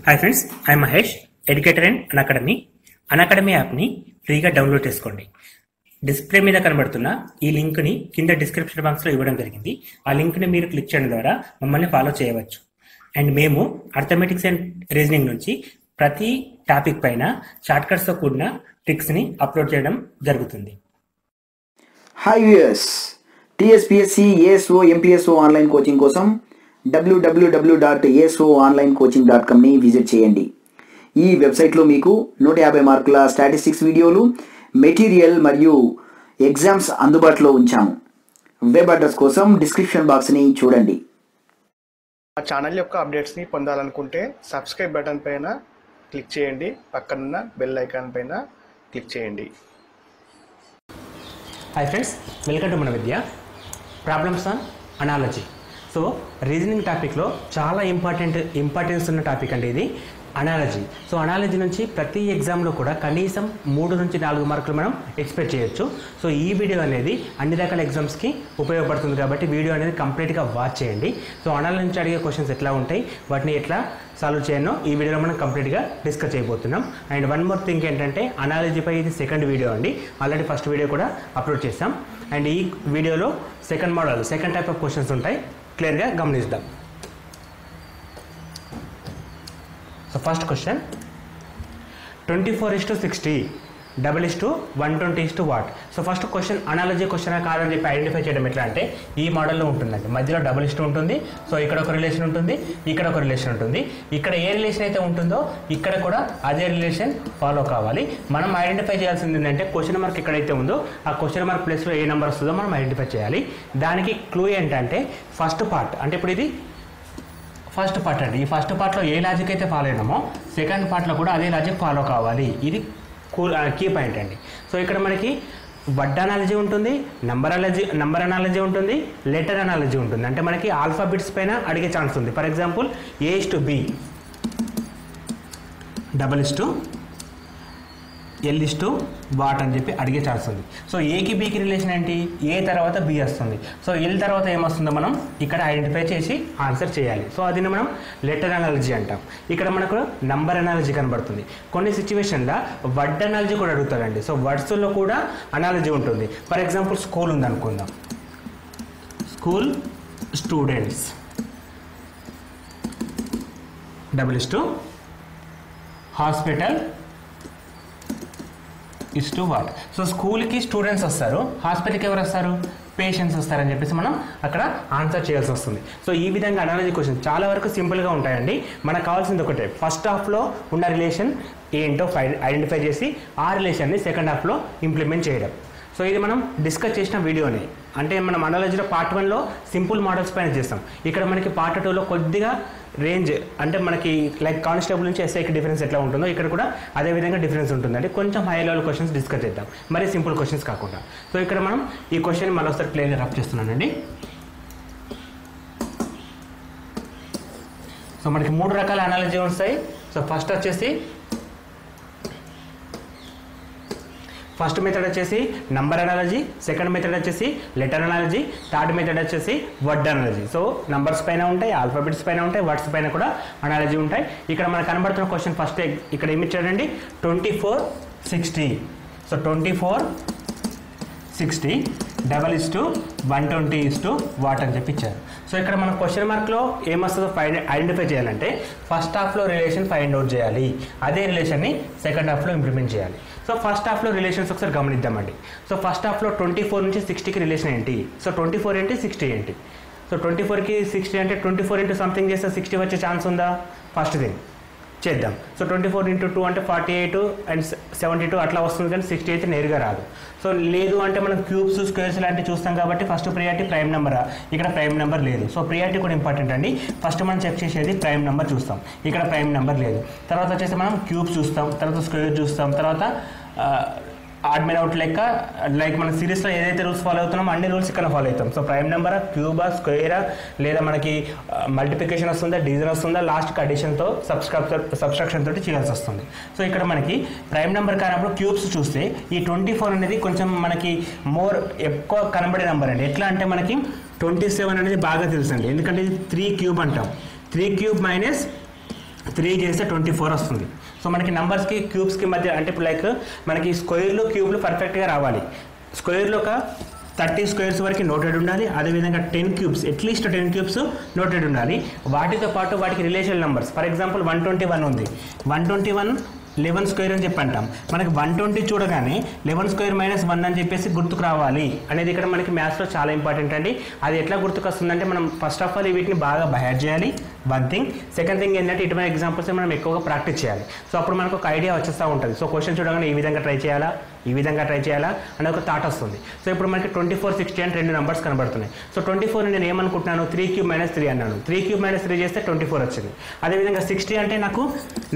Hi friends, I Mahesh, educator and Unacademy యాప్ని ఫ్రీగా download చేసుకోండి. డిస్ప్లే మీద కనబడుతున్న ఈ లింక్ని కింద డిస్క్రిప్షన్ బాక్స్లో ఇవ్వడం జరిగింది. ఆ లింక్ని మీరు క్లిక్ చేయడం ద్వారా మమ్మల్ని ఫాలో చేయవచ్చు. అండ్ మేము అర్థమెటిక్స్ అండ్ రీజనింగ్ నుంచి ప్రతి టాపిక్ పైన షార్ట్కట్స్తో కూడిన ట్రిక్స్ని అప్లోడ్ చేయడం జరుగుతుంది. Hi viewers, TSPSC ASO MPSO online coaching కోసం www.asoonlinecoaching.comని విజిట్ చేయండి. ఈ వెబ్సైట్లో మీకు 150 మార్కుల స్టాటిస్టిక్స్ వీడియోలు, మెటీరియల్ మరియు ఎగ్జామ్స్ అందుబాటులో ఉంచాము. వెబ్ అడ్రస్ కోసం డిస్క్రిప్షన్ బాక్స్ని చూడండి. మా ఛానల్ యొక్క అప్డేట్స్ని పొందాలనుకుంటే సబ్స్క్రైబ్ బటన్ పైన క్లిక్ చేయండి, పక్కనున్న బెల్ ఐకాన్ పైన క్లిక్ చేయండి. Hi friends, welcome to Mana Vidya. Problems on analogy. So reasoning టాపిక్లో చాలా ఇంపార్టెన్స్ ఉన్న టాపిక్ అండి ఇది, అనాలజీ. సో అనాలజీ నుంచి ప్రతి ఎగ్జామ్లో కూడా కనీసం 3 నుంచి 4 మార్కులు మనం ఎక్స్పెక్ట్ చేయొచ్చు. సో ఈ వీడియో అనేది అన్ని రకాల ఎగ్జామ్స్కి ఉపయోగపడుతుంది కాబట్టి వీడియో అనేది కంప్లీట్గా వాచ్ చేయండి. సో అనాలజీ నుంచి అడిగే క్వశ్చన్స్ ఎట్లా ఉంటాయి, వాటిని ఎట్లా సాల్వ్ చేయనో ఈ వీడియోలో మనం కంప్లీట్గా డిస్కస్ చేయబోతున్నాం. అండ్ వన్ మోర్ థింగ్ ఏంటంటే, అనాలజీపై ఇది సెకండ్ వీడియో అండి. ఆల్రెడీ ఫస్ట్ వీడియో కూడా అప్లోడ్ చేస్తాం. అండ్ ఈ వీడియోలో సెకండ్ టైప్ ఆఫ్ క్వశ్చన్స్ ఉంటాయి, క్లియర్గా గమనిద్దాం. So first question, 24:60 120 what. So first question analogy question కాదని చెప్పి ఐడెంటిఫై చేయడం ఎట్లా అంటే, ఈ మోడల్లో ఉంటుందండి. మధ్యలో డబుల్ ఇస్ట్ ఉంటుంది. సో ఇక్కడ ఒక రిలేషన్ ఉంటుంది, ఇక్కడ ఒక రిలేషన్ ఉంటుంది. ఇక్కడ ఏ రిలేషన్ అయితే ఉంటుందో ఇక్కడ కూడా అదే రిలేషన్ ఫాలో కావాలి. మనం ఐడెంటిఫై చేయాల్సింది ఏంటంటే, క్వశ్చన్ మార్క్ ఎక్కడైతే ఉందో ఆ క్వశ్చన్ మార్క్ ప్లేస్లో ఏ నెంబర్ వస్తుందో మనం ఐడెంటిఫై చేయాలి. దానికి క్లూ ఏంటంటే, ఫస్ట్ పార్ట్ అంటే ఇప్పుడు ఇది ఫస్ట్ పార్ట్ అండి. ఈ ఫస్ట్ పార్ట్లో ఏ లాజిక్ అయితే ఫాలో అయినామో సెకండ్ పార్ట్లో కూడా అదే లాజిక్ ఫాలో కావాలి. ఇది కీ పాయింట్ అండి. సో ఇక్కడ మనకి వర్డ్ అనాలజీ ఉంటుంది, నంబర్ అనాలజీ ఉంటుంది, లెటర్ అనాలజీ ఉంటుంది. అంటే మనకి ఆల్ఫాబెట్స్ పైన అడిగే ఛాన్స్ ఉంది. ఫర్ ఎగ్జాంపుల్ A:B, L:వాట్ అని చెప్పి అడిగే ఛాన్స్ ఉంది. సో ఏకి బీకి రిలేషన్ ఏంటి, ఏ తర్వాత బి వస్తుంది. సో ఎల్ తర్వాత ఏమొస్తుందో మనం ఇక్కడ ఐడెంటిఫై చేసి ఆన్సర్ చేయాలి. సో అది మనం లెటర్ అనాలజీ అంటాం. ఇక్కడ మనకు నంబర్ అనాలజీ కనబడుతుంది. కొన్ని సిచ్యువేషన్లో వర్డ్ అనాలజీ కూడా అడుగుతాడండి. సో వర్డ్స్లో కూడా అనాలజీ ఉంటుంది. ఫర్ ఎగ్జాంపుల్ స్కూల్ ఉంది అనుకుందాం. School students hospital what. So స్కూల్కి స్టూడెంట్స్ వస్తారు, హాస్పిటల్కి ఎవరు వస్తారు, పేషెంట్స్ వస్తారని చెప్పేసి మనం అక్కడ ఆన్సర్ చేయాల్సి వస్తుంది. సో ఈ విధంగా అనాలజీ క్వశ్చన్ చాలా వరకు సింపుల్గా ఉంటాయండి. మనకు కావాల్సింది ఒకటే, ఫస్ట్ హాఫ్లో ఉన్న రిలేషన్ ఏంటో ఐడెంటిఫై చేసి ఆ రిలేషన్ని సెకండ్ హాఫ్లో ఇంప్లిమెంట్ చేయడం. సో ఇది మనం డిస్కస్ చేసిన వీడియోని, అంటే మనం అనాలజీలో పార్ట్ 1లో సింపుల్ మోడల్స్ పైన చేస్తాం. ఇక్కడ మనకి పార్ట్ 2లో కొద్దిగా రేంజ్, అంటే మనకి లైక్ కానిస్టేబుల్ నుంచి ఎస్ఐకి డిఫరెన్స్ ఎట్లా ఉంటుందో ఇక్కడ కూడా అదే విధంగా డిఫరెన్స్ ఉంటుందండి. కొంచెం హై లెవెల్ క్వశ్చన్స్ డిస్కస్ చేద్దాం, మరి సింపుల్ క్వశ్చన్స్ కాకుండా. సో ఇక్కడ మనం ఈ క్వశ్చన్ మళ్ళీ ఒకసారి క్లియర్గా రబ్ చేస్తున్నానండి. సో మనకి 3 రకాల అనాలజీ వస్తాయి. సో ఫస్ట్ మెథడ్ వచ్చేసి నంబర్ అనాలజీ, సెకండ్ మెథడ్ వచ్చేసి లెటర్ అనాలజీ, థర్డ్ మెథడ్ వచ్చేసి వర్డ్ అనాలజీ. సో నంబర్స్ పైన ఉంటాయి, ఆల్ఫాబెట్స్ పైన ఉంటాయి, వర్డ్స్ పైన కూడా అనాలజీ ఉంటాయి. ఇక్కడ మనకు కనబడుతున్న క్వశ్చన్ ఫస్ట్ ఇక్కడ ఏమి ఇచ్చాడండి, 24:60. సో 24:60 120 వాట్ అని చెప్పి ఇచ్చారు. సో ఇక్కడ మన క్వశ్చన్ మార్క్లో ఏమొస్తుందో ఐడెంటిఫై చేయాలంటే, ఫస్ట్ హాఫ్లో రిలేషన్ ఫైండ్ అవుట్ చేయాలి, అదే రిలేషన్ని సెకండ్ హాఫ్లో ఇంప్లిమెంట్ చేయాలి. సో ఫస్ట్ హాఫ్లో రిలేషన్స్ ఒకసారి గమనిద్దామండి. సో ఫస్ట్ హాఫ్లో 24 నుంచి 60కి రిలేషన్ ఏంటి, సో 24 ఏంటి, 60 ఏంటి. సో 24కి 60 అంటే 24 ఇంటూ సంథింగ్ చేస్తే 60 వచ్చే ఛాన్స్ ఉందా, ఫస్ట్ థింగ్ చేద్దాం. సో 24 × 2 అంటే 48 అండ్ 72 అట్లా వస్తుంది, కానీ 60 అయితే నేరుగా రాదు. సో లేదు అంటే మనం క్యూబ్స్, స్క్వేర్స్ లాంటివి చూస్తాం కాబట్టి ఫస్ట్ ప్రియారిటీ ప్రైమ్ నెంబరా, ఇక్కడ ప్రైమ్ నెంబర్ లేదు. సో ప్రియారిటీ కూడా ఇంపార్టెంట్ అండి. ఫస్ట్ మనం చెక్ చేసేది ప్రైమ్ నెంబర్ చూస్తాం, ఇక్కడ ప్రైమ్ నెంబర్ లేదు. తర్వాత వచ్చేసి మనం క్యూబ్స్ చూస్తాం, తర్వాత స్క్వేర్ చూస్తాం, తర్వాత ఆడ్ మీద అవుట్ లెక్క, లైక్ మన సిరీస్లో ఏదైతే రూల్స్ ఫాలో అవుతున్నామో అన్ని రూల్స్ ఇక్కడ ఫాలో అవుతాం. సో ప్రైమ్ నెంబరా, క్యూబా, స్క్వేరా, లేదా మనకి మల్టిప్లికేషన్ వస్తుందా, డివిజన్ వస్తుందా, లాస్ట్కి అడిషన్తో సబ్స్ట్రాక్షన్ తోటి చేయాల్సి వస్తుంది. సో ఇక్కడ మనకి ప్రైమ్ నెంబర్ కానప్పుడు క్యూబ్స్ చూస్తే ఈ 24 అనేది కొంచెం మనకి మోర్ ఎక్కువ కనబడే నెంబర్ అండి. ఎట్లా అంటే మనకి 27 అనేది బాగా తెలుసండి, ఎందుకంటే ఇది 3³ అంటాం. 3³ - 3 చేస్తే 24 వస్తుంది. సో మనకి నెంబర్స్కి క్యూబ్స్కి మధ్య అంటే ఇప్పుడు లైక్ మనకి స్క్వేర్లు క్యూబ్లు పర్ఫెక్ట్గా రావాలి. స్క్వేర్లో ఒక 30 స్క్వేర్స్ వరకు నోటెడ్ ఉండాలి. అదేవిధంగా 10 క్యూబ్స్ అట్లీస్ట్ 10 క్యూబ్స్ నోటెడ్ ఉండాలి. వాటితో పాటు వాటికి రిలేషన్ నెంబర్స్ ఫర్ ఎగ్జాంపుల్ 121 ఉంది. 121 11 స్క్వేర్ అని చెప్పి అంటాం. మనకి 120 చూడగానే 11 స్క్వేర్ మైనస్ 1 అని చెప్పేసి గుర్తుకు రావాలి అనేది ఇక్కడ మనకి మ్యాథ్స్లో చాలా ఇంపార్టెంట్ అండి. అది ఎట్లా గుర్తుకు వస్తుందంటే మనం ఫస్ట్ ఆఫ్ ఆల్ వీటిని బాగా బయాడ్ చేయాలి. One thing. సెకండ్ థింగ్ ఏంటంటే ఇటువంటి ఎగ్జాంపుల్స్ మనం ఎక్కువగా ప్రాక్టీస్ చేయాలి. సో అప్పుడు మనకు ఒక ఐడియా వచ్చేస్తూ ఉంటుంది. సో క్వశ్చన్ చూడగానే ఈ విధంగా ట్రై చేయాలా, ఈ విధంగా ట్రై చేయాలా అనే ఒక థాట్ వస్తుంది. సో ఇప్పుడు మనకి 24, 60 అని 2 నెంబర్స్ కనబడుతున్నాయి. సో 24 నేను ఏమనుకుంటున్నాను 3 క్యూబ్ మైనస్ 3 అన్నాను. 3 క్యూబ్ మైనస్ 3 చేస్తే 24 వచ్చింది. అదేవిధంగా 60 అంటే నాకు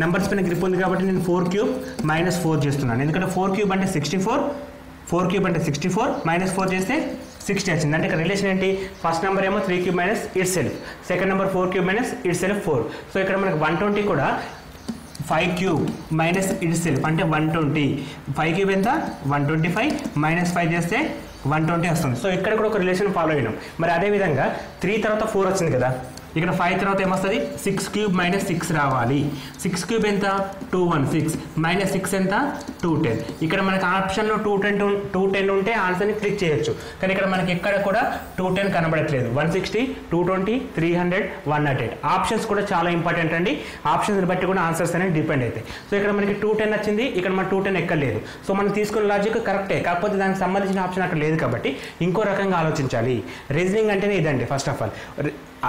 నెంబర్స్ పైన గ్రిప్ ఉంది కాబట్టి నేను 4 క్యూబ్ మైనస్ 4 చేస్తున్నాను. ఎందుకంటే 4 క్యూబ్ అంటే 64, 4 క్యూబ్ అంటే 64 మైనస్ 4 చేస్తే 60 వచ్చింది. అంటే ఇక్కడ రిలేషన్ ఏంటి, ఫస్ట్ నెంబర్ ఏమో 3 cube minus it self, second number 4 cube minus it self 4. So ఇక్కడ మనకి 120 కూడా 5 క్యూబ్ మైనస్ ఇట్ సెల్ఫ్ అంటే 120. 5 క్యూబ్ ఎంత 125 మైనస్ 5 చేస్తే 120 వస్తుంది. సో ఇక్కడ కూడా ఒక రిలేషన్ ఫాలో అయినాం. మరి అదేవిధంగా 3 తర్వాత 4 వచ్చింది కదా, ఇక్కడ 5 తర్వాత ఏమొస్తుంది 6 క్యూబ్ మైనస్ 6 రావాలి. 6 క్యూబ్ ఎంత 216 మైనస్ 6 ఎంత 210. ఇక్కడ మనకి ఆప్షన్లో 210 ఉంటే ఆన్సర్ని క్లిక్ చేయొచ్చు. కానీ ఇక్కడ మనకి ఎక్కడ కూడా 210 కనబడట్లేదు. 160, 220, 300, 108 ఆప్షన్స్ కూడా చాలా ఇంపార్టెంట్ అండి. ఆప్షన్స్ బట్టి కూడా ఆన్సర్స్ అనేవి డిపెండ్ అవుతాయి. సో ఇక్కడ మనకి 210 వచ్చింది, ఇక్కడ మన 210 ఎక్కలేదు. సో మనం తీసుకున్న లాజిక్ కరెక్టే, కాకపోతే దానికి సంబంధించిన ఆప్షన్ అక్కడ లేదు కాబట్టి ఇంకో రకంగా ఆలోచించాలి. రీజనింగ్ అంటేనే ఇదండి. ఫస్ట్ ఆఫ్ ఆల్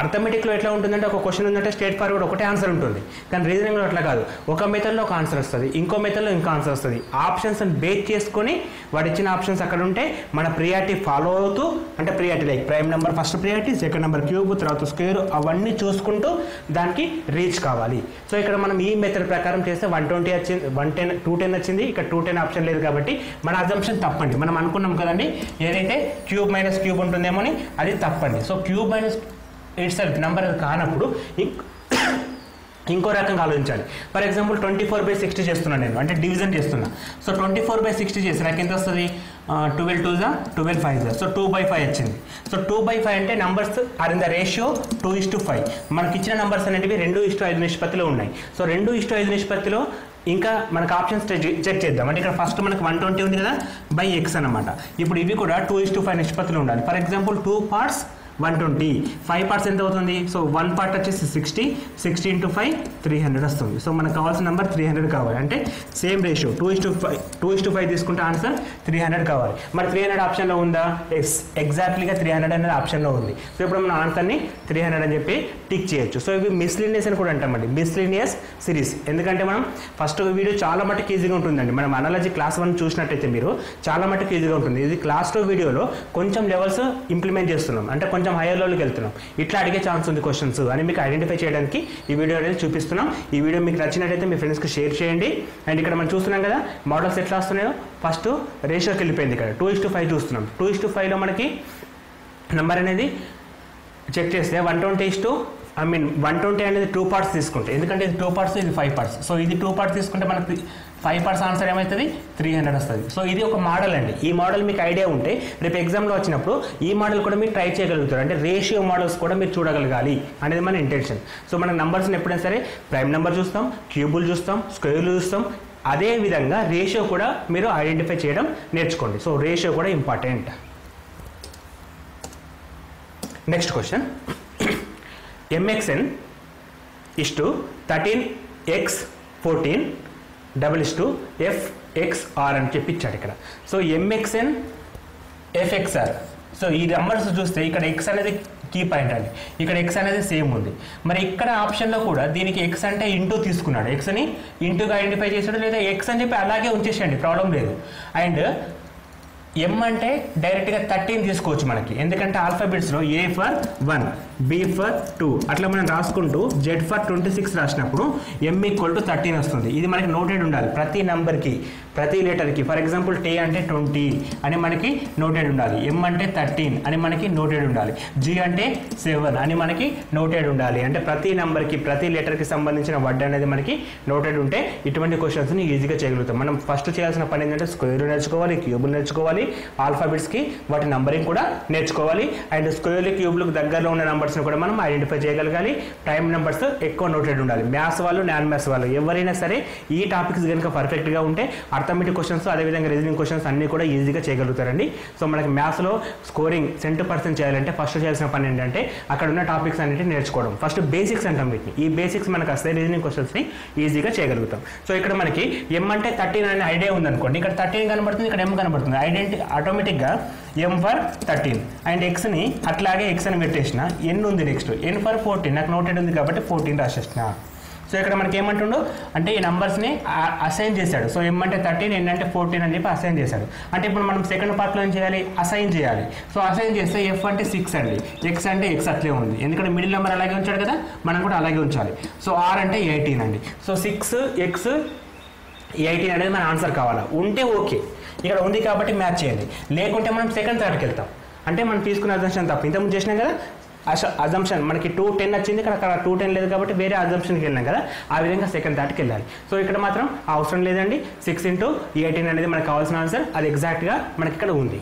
అర్థమెటిక్లో ఎట్లా ఉంటుందంటే ఒక క్వశ్చన్ ఉందంటే స్ట్రేట్ ఫార్వర్డ్ ఒకటే ఆన్సర్ ఉంటుంది. కానీ రీజనింగ్లో అట్లా కాదు, ఒక మెథడ్లో ఒక ఆన్సర్ వస్తుంది, ఇంకో మెథడ్లో ఇంకో ఆన్సర్ వస్తుంది. ఆప్షన్స్ని బేస్ చేసుకొని వాడు ఇచ్చిన ఆప్షన్స్ అక్కడ ఉంటే మన ప్రియారిటీ ఫాలో అవుతూ, అంటే priority like prime number first priority, second number cube, తర్వాత స్క్వేర్, అవన్నీ చూసుకుంటూ దానికి రీచ్ కావాలి. సో ఇక్కడ మనం ఈ మెథడ్ ప్రకారం చేస్తే 120 వచ్చింది, 210 వచ్చింది. ఇక్కడ 210 ఆప్షన్ లేదు కాబట్టి మన అజంప్షన్ తప్పండి. మనం అనుకున్నాం కదండి ఏదైతే క్యూబ్ మైనస్ క్యూబ్ ఉంటుందేమో అని, అది తప్పండి. So cube minus it self number కానప్పుడు ఇంకో రకంగా ఆలోచించాలి. ఫర్ ఎగ్జాంపుల్ 24/60 చేస్తున్నాను నేను, అంటే డివిజన్ చేస్తున్నా. సో 24/60 చేసి నాకు ఎంత వస్తుంది 12 2 12 5 సో 2/5 వచ్చింది. సో 2/5 అంటే numbers are in the ratio 2:5. మనకి ఇచ్చిన నెంబర్స్ అనేటివి 2:5 నిష్పత్తిలో ఉన్నాయి. సో 2:5 నిష్పత్తిలో ఇంకా మనకు ఆప్షన్స్ చెక్ చేద్దాం. అంటే ఇక్కడ ఫస్ట్ మనకు 120 ఉంది కదా బై ఎక్స్ అనమాట. ఇప్పుడు ఇవి కూడా 2:5 నిష్పత్తిలో ఉండాలి. ఫర్ ఎగ్జాంపుల్ 2 పార్ట్స్ 120, 5 పార్ట్స్ ఎంత అవుతుంది. సో 1 పార్ట్ వచ్చేసి 60, 60 × 5 300 వస్తుంది. సో మనకు కావాల్సిన నెంబర్ 300 కావాలి. అంటే సేమ్ రేషియో 2:5 తీసుకుంటే ఆన్సర్ 300 కావాలి. మరి 300 ఆప్షన్లో ఉందా? ఎగ్జాక్ట్లీగా 300 అనేది ఆప్షన్లో ఉంది. సో ఇప్పుడు మనం ఆన్సర్ని 300 అని చెప్పి టిక్ చేయొచ్చు. సో ఇవి మిస్లీనియస్ అని కూడా అంటామండి, మిస్లీనియస్ సిరీస్. ఎందుకంటే మనం ఫస్ట్ వీడియో చాలా మటుకు ఈజీగా ఉంటుందండి. మనం అనాలజీ క్లాస్ 1 చూసినట్టయితే మీరు చాలా మటుకు ఈజీగా ఉంటుంది. ఇది క్లాస్ 2 వీడియోలో కొంచెం లెవెల్స్ ఇంప్లిమెంట్ చేస్తున్నాం, అంటే కొంచెం హైయర్ లెవెల్కి వెళ్తున్నాం. ఇట్లా అడిగే ఛాన్స్ ఉంది క్వశ్చన్స్ అని మీకు ఐడెంటిఫై చేయడానికి ఈ వీడియో అనేది చూపిస్తున్నాం. ఈ వీడియో మీకు నచ్చినట్టయితే మీ ఫ్రెండ్స్కి షేర్ చేయండి. అండ్ ఇక్కడ మనం చూస్తున్నాం కదా మోడల్స్ ఎట్లా వస్తున్నాయో. ఫస్ట్ రేషియోకి వెళ్ళిపోయింది, ఇక్కడ 2:5 చూస్తున్నాం. 2:5లో మనకి నెంబర్ అనేది చెక్ చేస్తే 120 అనేది 2 పార్ట్స్ తీసుకుంటే, ఎందుకంటే ఇది 2 పార్ట్స్, ఇది 5 పార్ట్స్. సో ఇది 2 పార్ట్స్ తీసుకుంటే మనకి 5 పార్ట్స్ ఆన్సర్ ఏమవుతుంది 300 వస్తుంది. సో ఇది ఒక మోడల్ అండి. ఈ మోడల్ మీకు ఐడియా ఉంటే రేపు ఎగ్జామ్లో వచ్చినప్పుడు ఈ మోడల్ కూడా మీరు ట్రై చేయగలుగుతారు. అంటే రేషియో మోడల్స్ కూడా మీరు చూడగలగాలి అనేది మన ఇంటెన్షన్. సో మన నెంబర్స్ని ఎప్పుడైనా సరే ప్రైమ్ నెంబర్ చూస్తాం, క్యూబులు చూస్తాం, స్క్వేర్లు చూస్తాం. అదే విధంగా రేషియో కూడా మీరు ఐడెంటిఫై చేయడం నేర్చుకోండి. సో రేషియో కూడా important. Next question, mxn is to 13x 14 fxr అని చెప్పి ఇచ్చాడు ఇక్కడ. So mxn fxr. సో ఈ నెంబర్స్ చూస్తే ఇక్కడ x అనేది కీ పాయింట్ అండి, ఇక్కడ x అనేది సేమ్ ఉంది. మరి ఇక్కడ ఆప్షన్లో కూడా దీనికి x అంటే ఇంటూ తీసుకున్నాడు, xని ఇంటూగా ఐడెంటిఫై చేసాడు, లేదా x అని చెప్పి అలాగే ఉంచేసేయండి, ప్రాబ్లం లేదు. అండ్ m అంటే డైరెక్ట్గా 13 తీసుకోవచ్చు మనకి, ఎందుకంటే ఆల్ఫాబెట్స్లో A ఫర్ 1, B ఫర్ 2 అట్లా మనం రాసుకుంటూ Z ఫర్ 26 రాసినప్పుడు m = 13 వస్తుంది. ఇది మనకి నోటెడ్ ఉండాలి ప్రతి నెంబర్కి, ప్రతి లెటర్కి. ఫర్ ఎగ్జాంపుల్ T అంటే 20 అని మనకి నోటెడ్ ఉండాలి, M అంటే 13 అని మనకి నోటెడ్ ఉండాలి, G అంటే 7 అని మనకి నోటెడ్ ఉండాలి. అంటే ప్రతి నెంబర్కి, ప్రతి లెటర్కి సంబంధించిన వర్డ్ అనేది మనకి నోటెడ్ ఉంటే ఇటువంటి క్వశ్చన్స్ని ఈజీగా చేయగలుగుతాం. మనం ఫస్ట్ చేయాల్సిన పని ఏంటంటే స్క్వేర్ నేర్చుకోవాలి, క్యూబ్ నేర్చుకోవాలి, నేర్చుకోవాలి, ఆల్ఫాబెట్స్కి వాటి నంబరింగ్ కూడా నేర్చుకోవాలి, అండ్ స్క్వేర్లు క్యూబ్లకు దగ్గరలో ఉన్న నెంబర్స్ని కూడా మనం ఐడెంటిఫై చేయగలగాలి. ప్రైమ్ నెంబర్స్ ఎక్కువ నోటెడ్ ఉండాలి. మ్యాథ్స్ వాళ్ళు, నాన్ మ్యాథ్స్ వాళ్ళు ఎవరైనా సరే ఈ టాపిక్స్ కనుక పర్ఫెక్ట్గా ఉంటే అర్థమెటిక్ క్వశ్చన్స్ అదేవిధంగా రీజనింగ్ క్వశ్చన్స్ అన్నీ కూడా ఈజీగా చేయగలుగుతారండి. సో మనకి మ్యాథ్స్లో స్కోరింగ్ 100% చేయాలంటే ఫస్ట్ చేయాల్సిన పని ఏంటంటే అక్కడ ఉన్న టాపిక్స్ అన్నింటినీ నేర్చుకోవడం. ఫస్ట్ బేసిక్స్ అంటాం వీటిని. ఈ బేసిక్స్ మనకు వస్తే రీజనింగ్ క్వశ్చన్స్ని ఈజీగా చేయగలుగుతాం. సో ఇక్కడ మనకి ఎం అంటే 13 అనే ఐడియా ఉందనుకోండి, ఇక్కడ 13 కనబడుతుంది, ఇక్కడ ఎం కనబడుతుంది. ఆటోమేటిక్గా ఎం ఫర్ 13 అండ్ ఎక్స్ని అట్లాగే ఎక్స్ అని పెట్టేసిన, ఎన్ ఉంది నెక్స్ట్, ఎన్ ఫర్ 14 నాకు నోటెడ్ ఉంది కాబట్టి 14 రాసేసిన. సో ఇక్కడ మనకి ఏమంటుండో అంటే ఈ నెంబర్స్ని అసైన్ చేశాడు. సో ఎం అంటే 13, ఎన్ అంటే 14 అని చెప్పి అసైన్ చేశాడు. అంటే ఇప్పుడు మనం సెకండ్ పార్ట్లో ఏం చేయాలి, అసైన్ చేయాలి. సో అసైన్ చేస్తే ఎఫ్ అంటే 6 అండి, ఎక్స్ అంటే ఎక్స్ అట్లే ఉంది, ఎందుకంటే మిడిల్ నెంబర్ అలాగే ఉంచాడు కదా, మనం కూడా అలాగే ఉంచాలి. సో ఆర్ అంటే 18 అండి. సో 6x 18 అనేది మన ఆన్సర్ కావాలా, ఉంటే ఓకే, ఇక్కడ ఉంది కాబట్టి మ్యాచ్ చేయండి. లేకుంటే మనం సెకండ్ థర్డ్కి వెళ్తాం. అంటే మనం తీసుకున్న అజంప్షన్ తప్పు, ఇంతకుముందు చేసినాం కదా అజంప్షన్, మనకి 210 వచ్చింది, ఇక్కడ 210 లేదు కాబట్టి వేరే అజంప్షన్కి వెళ్ళాం కదా, ఆ విధంగా సెకండ్ థర్డ్కి వెళ్ళాలి. సో ఇక్కడ మాత్రం అవసరం లేదండి, 6 × 18 అనేది మనకు కావాల్సిన ఆన్సర్, అది ఎగ్జాక్ట్గా మనకి ఇక్కడ ఉంది.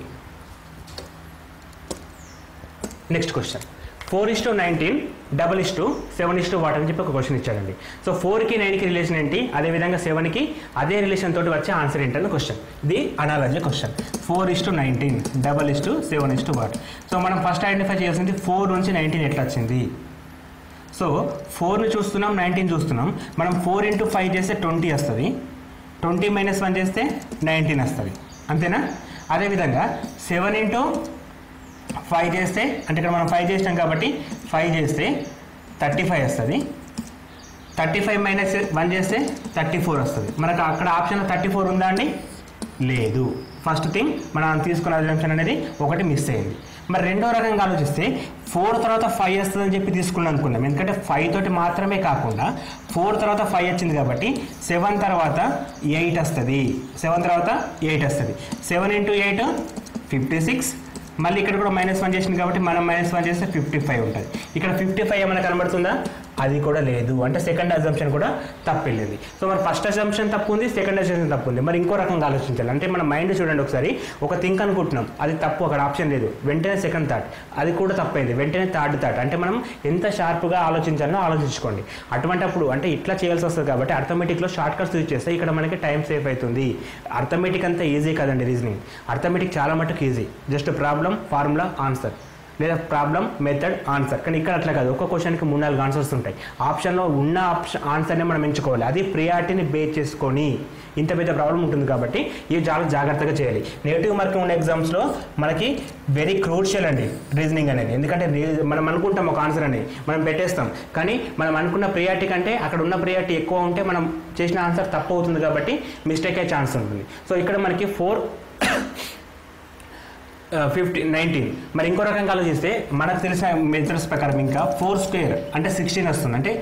నెక్స్ట్ క్వశ్చన్, 4:19 7:7 అని చెప్పి ఒక క్వశ్చన్ ఇచ్చాడండి. సో 4కి 9కి రిలేషన్ ఏంటి, అదేవిధంగా 7కి అదే రిలేషన్ తోటి వచ్చే ఆన్సర్ ఏంటని క్వశ్చన్. ఇది అనాలజీ క్వశ్చన్. 4:19 7:7. సో మనం ఫస్ట్ ఐడెంటిఫై చేయాల్సింది 4 నుంచి 19 ఎట్లా వచ్చింది. సో 4ని చూస్తున్నాం, 19 చూస్తున్నాం. మనం 4 × 5 చేస్తే 20 వస్తుంది, 20 - 1 చేస్తే 19 వస్తుంది, అంతేనా. అదేవిధంగా 7 × 5 చేస్తే, అంటే ఇక్కడ మనం 5 చేసినాం కాబట్టి 5 చేస్తే 35 వస్తుంది, 35 - 1 చేస్తే 34 వస్తుంది. మనకు అక్కడ ఆప్షన్ 34 ఉందా అండి, లేదు. ఫస్ట్ థింగ్ మనం తీసుకున్న అజంప్షన్ అనేది ఒకటి మిస్ అయింది. మరి రెండో రకంగా ఆలోచిస్తే 4 తర్వాత 5 వస్తుందని చెప్పి తీసుకున్నాం అనుకున్నాం, ఎందుకంటే 5 తోటి మాత్రమే కాకుండా 4 తర్వాత 5 వచ్చింది కాబట్టి 7 తర్వాత 8 వస్తుంది, 7 తర్వాత 8 వస్తుంది. 7 × 8 56. మళ్ళీ ఇక్కడ కూడా -1 చేసింది కాబట్టి మనం -1 చేస్తే 55 ఉంటుంది. ఇక్కడ 55 ఏమైనా కనబడుతుందా, అది కూడా లేదు. అంటే సెకండ్ అజంప్షన్ కూడా తప్పు వెళ్ళింది. సో మరి ఫస్ట్ అజంప్షన్ తప్పు ఉంది, సెకండ్ అజంప్షన్ తప్పు ఉంది. మరి ఇంకో రకంగా ఆలోచించాలి. అంటే మన మైండ్ చూడండి ఒకసారి, ఒక థింక్ అనుకుంటున్నాం, అది తప్పు, అక్కడ ఆప్షన్ లేదు, వెంటనే సెకండ్ థాట్, అది కూడా తప్పైంది, వెంటనే థర్డ్ థాట్. అంటే మనం ఎంత షార్ప్గా ఆలోచించాలో ఆలోచించుకోండి. అటువంటిప్పుడు అంటే ఇట్లా చేయాల్సి వస్తుంది కాబట్టి అర్థమెటిక్లో షార్ట్ కట్స్ యూజ్ చేస్తే ఇక్కడ మనకి టైం సేఫ్ అవుతుంది. అర్థమెటిక్ అంతా ఈజీ కదండి, రీజనింగ్ అర్థమెటిక్ చాలా మటుకు easy, just problem, formula, answer, లేదా ప్రాబ్లం, మెథడ్, ఆన్సర్. కానీ ఇక్కడ అట్లా కాదు, ఒక్క క్వశ్చన్కి 3-4 ఆన్సర్స్ ఉంటాయి. ఆప్షన్లో ఉన్న ఆన్సర్ని మనం ఎంచుకోవాలి, అది ప్రియారిటీని బేస్ చేసుకొని. ఇంత పెద్ద ప్రాబ్లం ఉంటుంది కాబట్టి ఇవి చాలా జాగ్రత్తగా చేయాలి. నెగిటివ్ మార్కింగ్ ఉన్న ఎగ్జామ్స్లో మనకి వెరీ క్రూషియల్ అండి రీజనింగ్ అనేది. ఎందుకంటే మనం అనుకుంటాం ఒక ఆన్సర్ అని మనం పెట్టేస్తాం, కానీ మనం అనుకున్న ప్రియారిటీ కంటే అక్కడ ఉన్న ప్రియారిటీ ఎక్కువ ఉంటే మనం చేసిన ఆన్సర్ తప్పు అవుతుంది కాబట్టి మిస్టేక్ అయ్యే ఛాన్స్ ఉంటుంది. సో ఇక్కడ మనకి 19. మరి ఇంకో రకంగా ఆలోచిస్తే మనకు తెలిసిన మెథడ్స్ ప్రకారం ఇంకా 4² అంటే 16 వస్తుంది. అంటే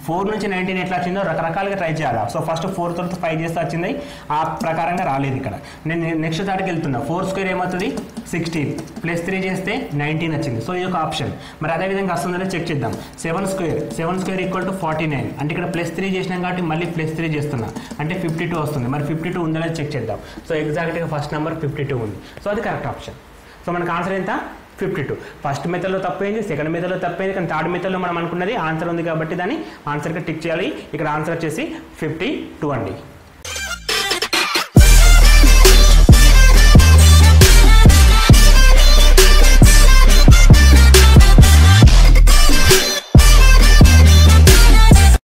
4 నుంచి 19 ఎట్లా వచ్చిందో రకరకాలుగా ట్రై చేయాలి. సో ఫస్ట్ 4 తర్వాత 5 చేస్తే వచ్చింది, ఆ ప్రకారంగా రాలేదు. ఇక్కడ నేను నెక్స్ట్ దాటికి వెళ్తున్నా. 4² ఏమవుతుంది, 16 + 3 చేస్తే 19 వచ్చింది. సో ఇది ఒక ఆప్షన్. మరి అదేవిధంగా వస్తుందని చెక్ చేద్దాం. 7² = 49. అంటే ఇక్కడ +3 చేసినాం కాబట్టి మళ్ళీ +3 చేస్తున్నా, అంటే 52 వస్తుంది. మరి 52 ఉందని చెక్ చేద్దాం. సో ఎగ్జాక్ట్గా ఫస్ట్ నెంబర్ 52 ఉంది. సో అది కరెక్ట్ ఆప్షన్. సో మనకు ఆన్సర్ ఎంత, 52. ఫస్ట్ మెథడ్లో తప్పైంది, సెకండ్ మెథడ్లో తప్పైంది, కానీ థర్డ్ మెథడ్లో మనం అనుకున్నది ఆన్సర్ ఉంది కాబట్టి దాన్ని ఆన్సర్గా టిక్ చేయాలి. ఇక్కడ ఆన్సర్ వచ్చేసి 52 అండి.